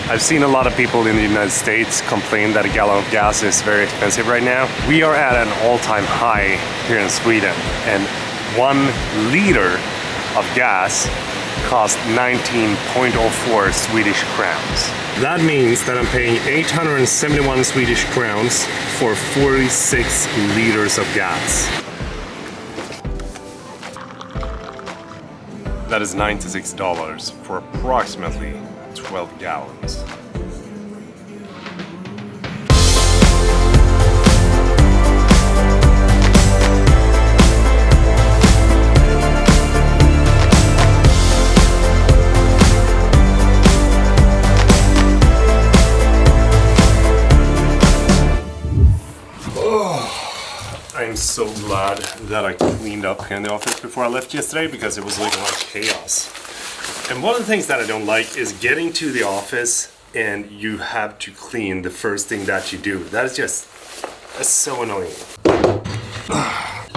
I've seen a lot of people in the United States complain that a gallon of gas is very expensive right now. We are at an all-time high here in Sweden, and 1 liter of gas cost 19.04 Swedish crowns. That means that I'm paying 871 Swedish crowns for 46 liters of gas. That is $96 for approximately 12 gallons. I'm so glad that I cleaned up here in the office before I left yesterday, because it was looking like chaos. And one of the things that I don't like is getting to the office and you have to clean the first thing that you do. That's so annoying.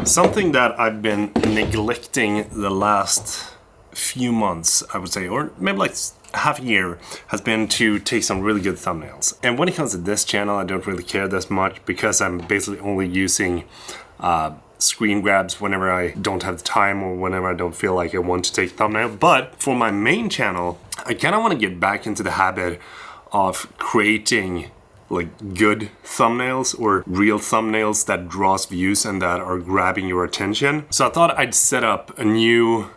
Something that I've been neglecting the last few months, I would say, or maybe like half a year, has been to take some really good thumbnails. And when it comes to this channel, I don't really care this much, because I'm basically only using screen grabs whenever I don't have the time or whenever I don't feel like I want to take thumbnail. But for my main channel, I kind of want to get back into the habit of creating like good thumbnails or real thumbnails that draws views and that are grabbing your attention. So I thought I'd set up a new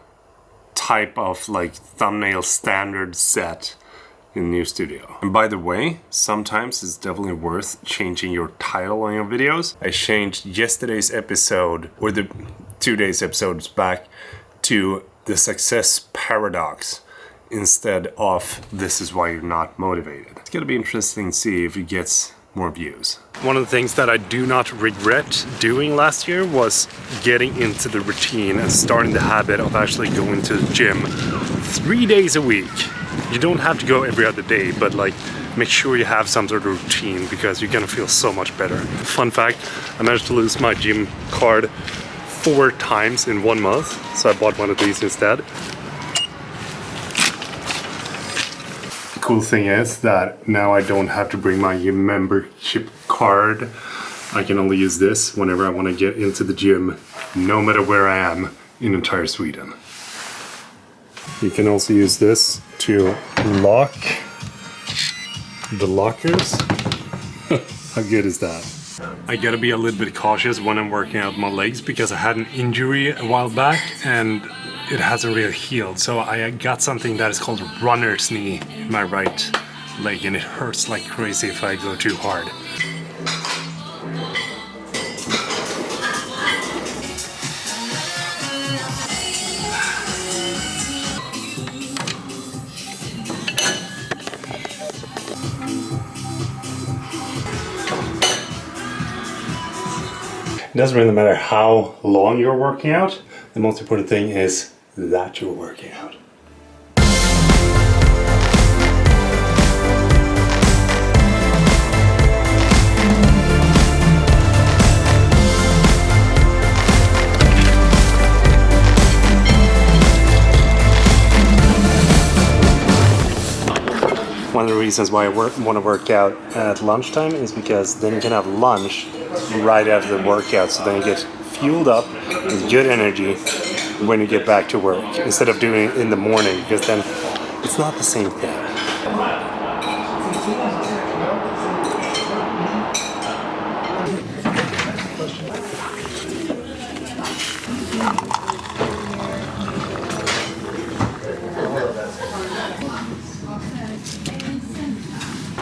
type of like thumbnail standard set in the new studio. And by the way, sometimes it's definitely worth changing your title on your videos. I changed yesterday's episode, or the 2 days episodes back, to the success paradox instead of this is why you're not motivated. It's gonna be interesting to see if it gets more views. One of the things that I do not regret doing last year was getting into the routine and starting the habit of actually going to the gym 3 days a week. You don't have to go every other day, but like make sure you have some sort of routine, because you're gonna feel so much better. Fun fact, I managed to lose my gym card 4 times in 1 month, so I bought one of these instead. The cool thing is that now I don't have to bring my gym membership card. I can only use this whenever I want to get into the gym, no matter where I am in entire Sweden. You can also use this to lock the lockers. How good is that? I gotta be a little bit cautious when I'm working out my legs, because I had an injury a while back and it hasn't really healed. So I got something that is called runner's knee in my right leg, and it hurts like crazy if I go too hard. It doesn't really matter how long you're working out. The most important thing is that you're working out. One of the reasons why I want to work out at lunchtime is because then you can have lunch right after the workout, so then you get fueled up with good energy when you get back to work, instead of doing it in the morning, because then it's not the same thing.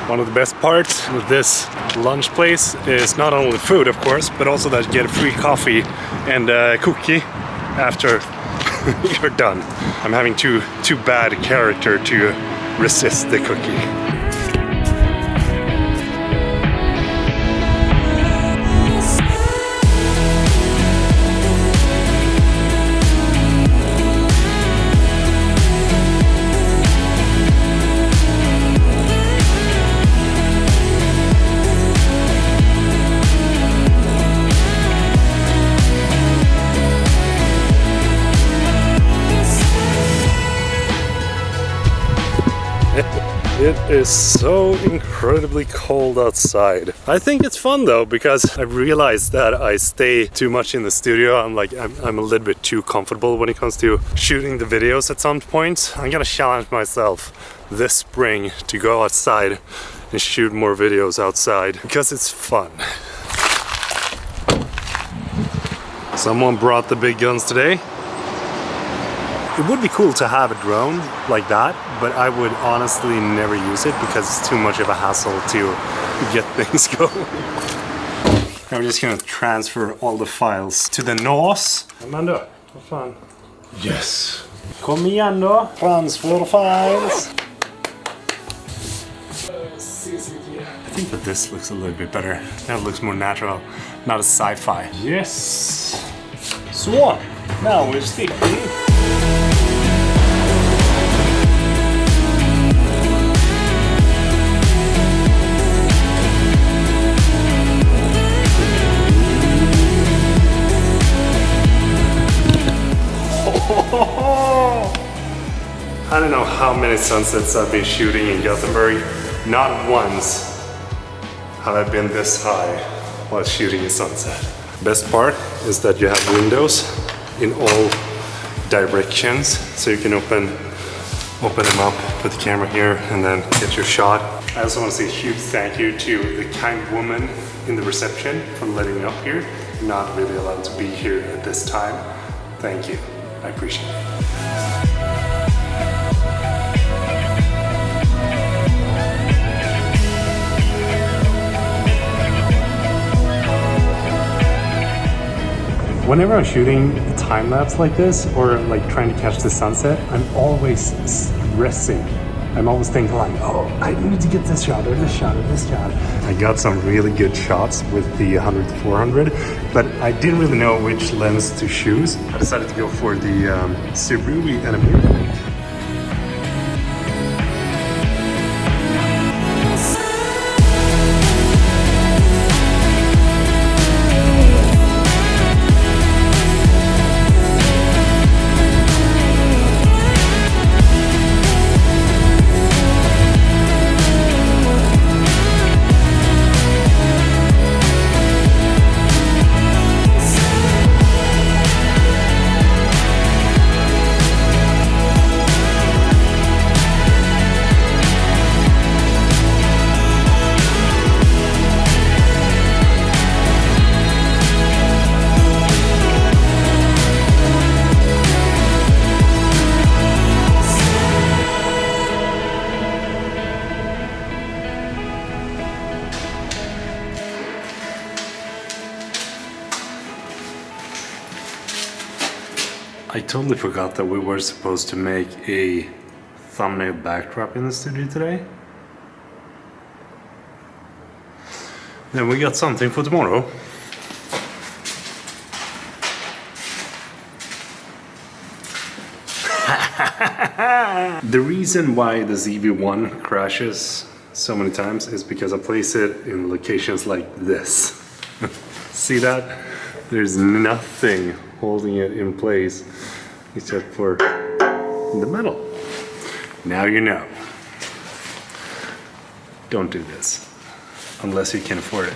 One of the best parts of this lunch place is not only food, of course, but also that you get free coffee and a cookie after you're done. I'm having too bad character to resist the cookie. It is so incredibly cold outside. I think it's fun though, because I realized that I stay too much in the studio. I'm a little bit too comfortable when it comes to shooting the videos at some point. I'm gonna challenge myself this spring to go outside and shoot more videos outside because it's fun. Someone brought the big guns today. It would be cool to have a drone like that, but I would honestly never use it because it's too much of a hassle to get things going. I'm just gonna transfer all the files to the NOS. Amanda, vad fan? Yes. Kom igen då. Transfer files. I think that this looks a little bit better. That looks more natural, not a sci-fi. Yes. So, now we're sticking. I don't know how many sunsets I've been shooting in Gothenburg. Not once have I been this high while shooting a sunset. Best part is that you have windows in all directions, so you can open them up, put the camera here, and then get your shot. I also want to say a huge thank you to the kind woman in the reception for letting me up here. I'm not really allowed to be here at this time. Thank you. I appreciate it. Whenever I'm shooting a time lapse like this, or like trying to catch the sunset, I'm always stressing. I'm always thinking like, oh, I need to get this shot or this shot or this shot. I got some really good shots with the 100-400, but I didn't really know which lens to choose. I decided to go for the Subaru and a mirror. I totally forgot that we were supposed to make a thumbnail backdrop in the studio today. Then we got something for tomorrow. The reason why the ZV-1 crashes so many times is because I place it in locations like this. See that? There's nothing holding it in place except for the metal. Now you know. Don't do this unless you can afford it.